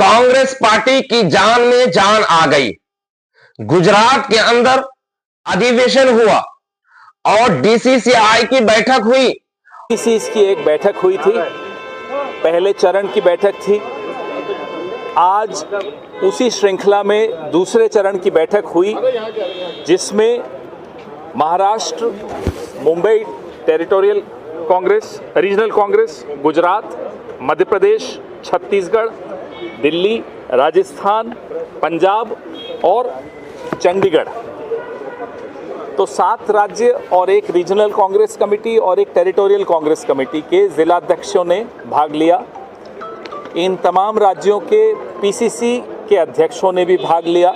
Congress party की जान में जान आ गई। गुजरात के अंदर अधिवेशन हुआ और डीसीसीआई की बैठक हुई। की एक बैठक हुई थी, पहले चरण की बैठक थी। आज उसी श्रृंखला में दूसरे चरण की बैठक हुई, जिसमें महाराष्ट्र, मुंबई टेरिटोरियल कांग्रेस, रीजनल कांग्रेस, गुजरात, मध्य प्रदेश, छत्तीसगढ़, दिल्ली, राजस्थान, पंजाब और चंडीगढ़, तो 7 राज्य और एक रीजनल कांग्रेस कमेटी और एक टेरिटोरियल कांग्रेस कमेटी के जिलाध्यक्षों ने भाग लिया। इन तमाम राज्यों के पीसीसी के अध्यक्षों ने भी भाग लिया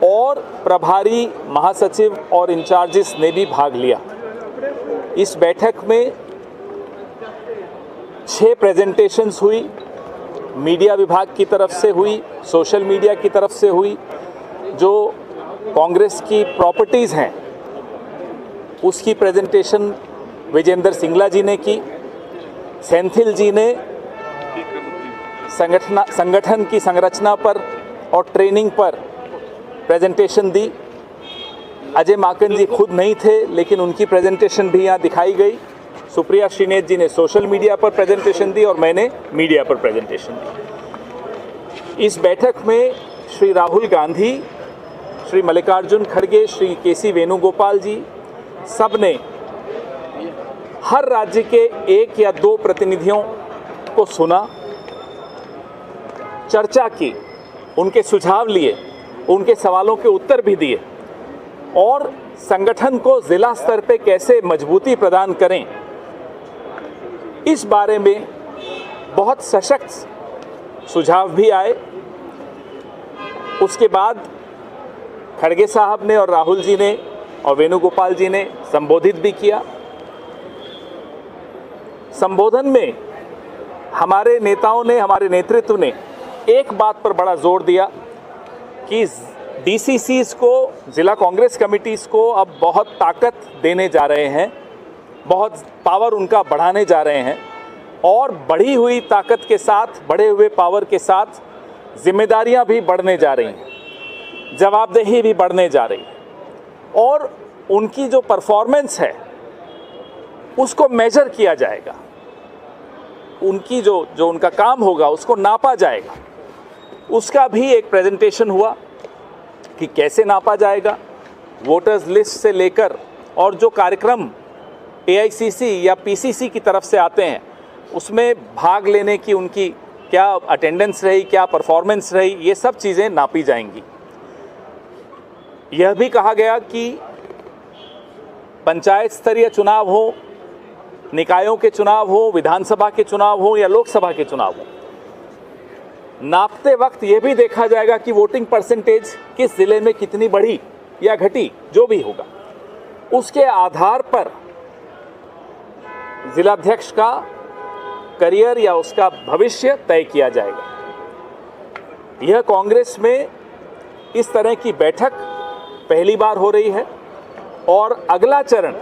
और प्रभारी महासचिव और इंचार्जेस ने भी भाग लिया। इस बैठक में 6 प्रेजेंटेशंस हुई, मीडिया विभाग की तरफ से हुई, सोशल मीडिया की तरफ से हुई। जो कांग्रेस की प्रॉपर्टीज़ हैं उसकी प्रेजेंटेशन विजेंद्र सिंगला जी ने की, सेंथिल जी ने संगठन की संरचना पर और ट्रेनिंग पर प्रेजेंटेशन दी। अजय माकन जी खुद नहीं थे, लेकिन उनकी प्रेजेंटेशन भी यहाँ दिखाई गई। सुप्रिया श्रीनेत जी ने सोशल मीडिया पर प्रेजेंटेशन दी और मैंने मीडिया पर प्रेजेंटेशन दी। इस बैठक में श्री राहुल गांधी, श्री मल्लिकार्जुन खड़गे, श्री केसी वेणुगोपाल जी सब ने हर राज्य के 1 या 2 प्रतिनिधियों को सुना, चर्चा की, उनके सुझाव लिए, उनके सवालों के उत्तर भी दिए और संगठन को जिला स्तर पे कैसे मजबूती प्रदान करें, इस बारे में बहुत सशक्त सुझाव भी आए। उसके बाद खड़गे साहब ने और राहुल जी ने और वेणुगोपाल जी ने संबोधित भी किया। संबोधन में हमारे नेताओं ने, हमारे नेतृत्व ने एक बात पर बड़ा जोर दिया कि डीसीसीज को, जिला कांग्रेस कमिटीज़ को अब बहुत ताकत देने जा रहे हैं, बहुत पावर उनका बढ़ाने जा रहे हैं और बढ़ी हुई ताकत के साथ, बढ़े हुए पावर के साथ जिम्मेदारियां भी बढ़ने जा रही हैं, जवाबदेही भी बढ़ने जा रही है और उनकी जो परफॉर्मेंस है उसको मेजर किया जाएगा, उनकी जो उनका काम होगा उसको नापा जाएगा। उसका भी एक प्रेजेंटेशन हुआ कि कैसे नापा जाएगा, वोटर्स लिस्ट से लेकर और जो कार्यक्रम एआईसीसी या पीसीसी की तरफ से आते हैं उसमें भाग लेने की उनकी क्या अटेंडेंस रही, क्या परफॉर्मेंस रही, ये सब चीज़ें नापी जाएंगी। यह भी कहा गया कि पंचायत स्तरीय चुनाव हो, निकायों के चुनाव हो, विधानसभा के चुनाव हो या लोकसभा के चुनाव हो, नापते वक्त यह भी देखा जाएगा कि वोटिंग परसेंटेज किस जिले में कितनी बढ़ी या घटी, जो भी होगा उसके आधार पर जिलाध्यक्ष का करियर या उसका भविष्य तय किया जाएगा। यह कांग्रेस में इस तरह की बैठक पहली बार हो रही है और अगला चरण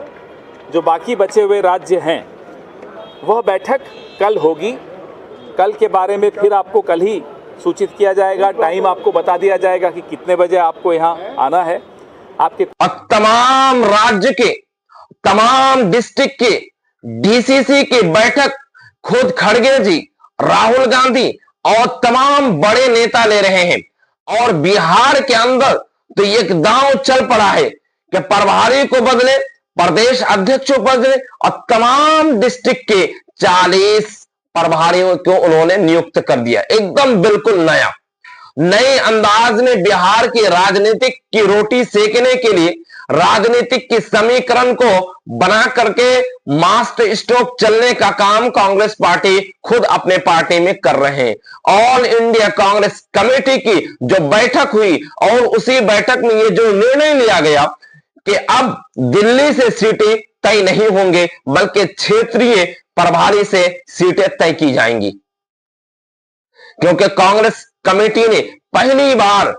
जो बाकी बचे हुए राज्य हैं वह बैठक कल होगी। कल के बारे में फिर आपको कल ही सूचित किया जाएगा, टाइम आपको बता दिया जाएगा कि कितने बजे आपको यहाँ आना है। आपके तमाम राज्य के, तमाम डिस्ट्रिक्ट के डीसीसी की बैठक खुद खड़गे जी, राहुल गांधी और तमाम बड़े नेता ले रहे हैं और बिहार के अंदर तो एक दांव चल पड़ा है कि प्रभारी को बदले, प्रदेश अध्यक्षों बदले और तमाम डिस्ट्रिक्ट के 40 प्रभारियों को उन्होंने नियुक्त कर दिया। एकदम बिल्कुल नए अंदाज में बिहार की राजनीतिक की रोटी सेकने के लिए राजनीतिक की समीकरण को बना करके मास्टर स्ट्रोक चलने का काम कांग्रेस पार्टी खुद अपने पार्टी में कर रहे हैं। ऑल इंडिया कांग्रेस कमेटी की जो बैठक हुई और उसी बैठक में ये जो निर्णय लिया गया कि अब दिल्ली से सीटें तय नहीं होंगे बल्कि क्षेत्रीय प्रभारी से सीटें तय की जाएंगी, क्योंकि कांग्रेस कमेटी ने पहली बार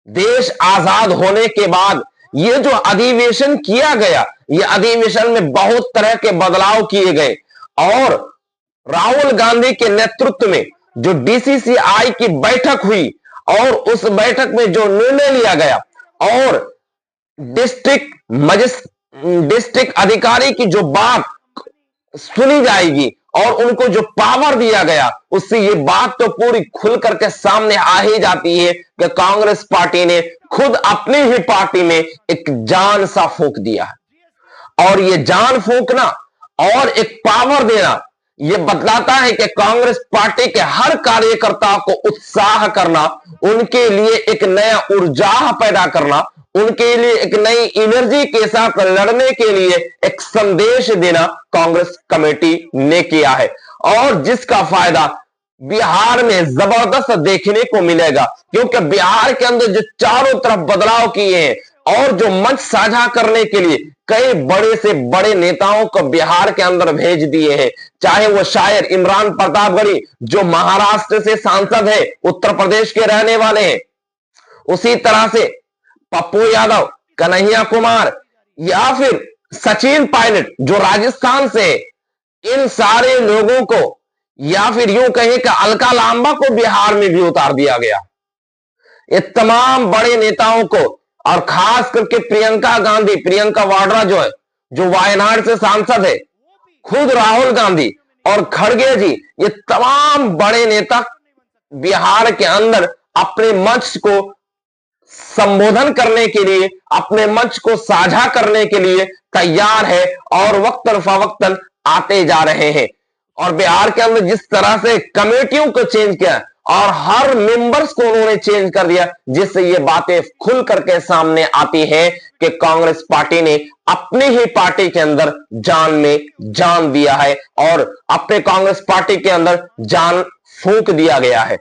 देश आजाद होने के बाद ये जो अधिवेशन किया गया, ये अधिवेशन में बहुत तरह के बदलाव किए गए और राहुल गांधी के नेतृत्व में जो डीसीसीआई की बैठक हुई और उस बैठक में जो निर्णय लिया गया और डिस्ट्रिक्ट अधिकारी की जो बात सुनी जाएगी और उनको जो पावर दिया गया, उससे ये बात तो पूरी खुल करके सामने आ ही जाती है कि कांग्रेस पार्टी ने खुद अपनी ही पार्टी में एक जान सा फूंक दिया है। और ये जान फूंकना और एक पावर देना ये बतलाता है कि कांग्रेस पार्टी के हर कार्यकर्ता को उत्साह करना, उनके लिए एक नया ऊर्जा पैदा करना, उनके लिए एक नई एनर्जी के साथ लड़ने के लिए एक संदेश देना कांग्रेस कमेटी ने किया है। और जिसका फायदा बिहार में जबरदस्त देखने को मिलेगा, क्योंकि बिहार के अंदर जो चारों तरफ बदलाव किए हैं और जो मंच साझा करने के लिए कई बड़े से बड़े नेताओं को बिहार के अंदर भेज दिए हैं, चाहे वो शायर इमरान प्रतापगढ़ी जो महाराष्ट्र से सांसद है, उत्तर प्रदेश के रहने वाले हैं, उसी तरह से पप्पू यादव, कन्हैया कुमार या फिर सचिन पायलट जो राजस्थान से है, इन सारे लोगों को या फिर यूं कहें कि अलका लांबा को बिहार में भी उतार दिया गया। ये तमाम बड़े नेताओं को और खास करके प्रियंका वाड्रा जो है, जो वायनाड से सांसद है, खुद राहुल गांधी और खड़गे जी, ये तमाम बड़े नेता बिहार के अंदर अपने मंच को संबोधन करने के लिए, अपने मंच को साझा करने के लिए तैयार है और वक्तन फवक्तन आते जा रहे हैं। और बिहार के अंदर जिस तरह से कमेटियों को चेंज किया और हर मेंबर्स को उन्होंने चेंज कर दिया, जिससे ये बातें खुल करके सामने आती हैं कि कांग्रेस पार्टी ने अपनी ही पार्टी के अंदर जान में जान दिया है और अपने कांग्रेस पार्टी के अंदर जान फूंक दिया गया है।